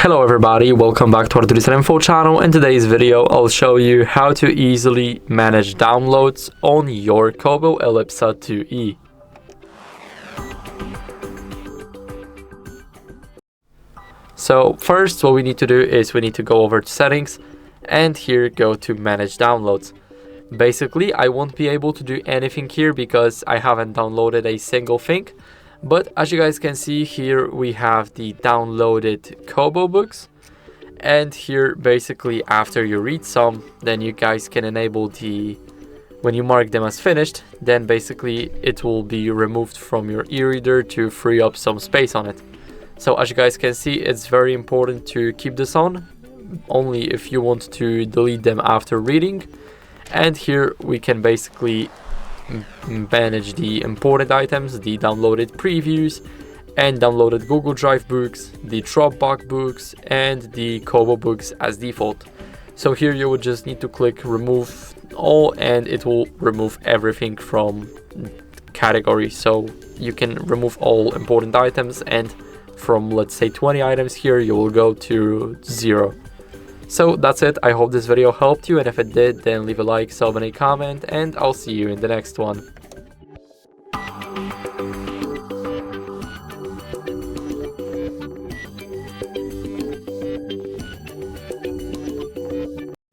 Hello everybody, welcome back to HardReset.Info channel. In today's video, I'll show you how to easily manage downloads on your KOBO Elipsa 2E. So first, what we need to do is we need to go over to settings and here go to manage downloads. Basically, I won't be able to do anything here because I haven't downloaded a single thing. But as you guys can see here, we have the downloaded KOBO books. And here, basically, after you read some, then you guys can enable when you mark them as finished, then basically it will be removed from your e-reader to free up some space on it. So as you guys can see, it's very important to keep this on, only if you want to delete them after reading. And here we can basically manage the important items, the downloaded previews and downloaded Google Drive books, the Dropbox books and the KOBO books as default. So here you would just need to click remove all and it will remove everything from category. So you can remove all important items, and from let's say 20 items here you will go to 0. So that's it. I hope this video helped you, and if it did, then leave a like, sub and a comment, and I'll see you in the next one.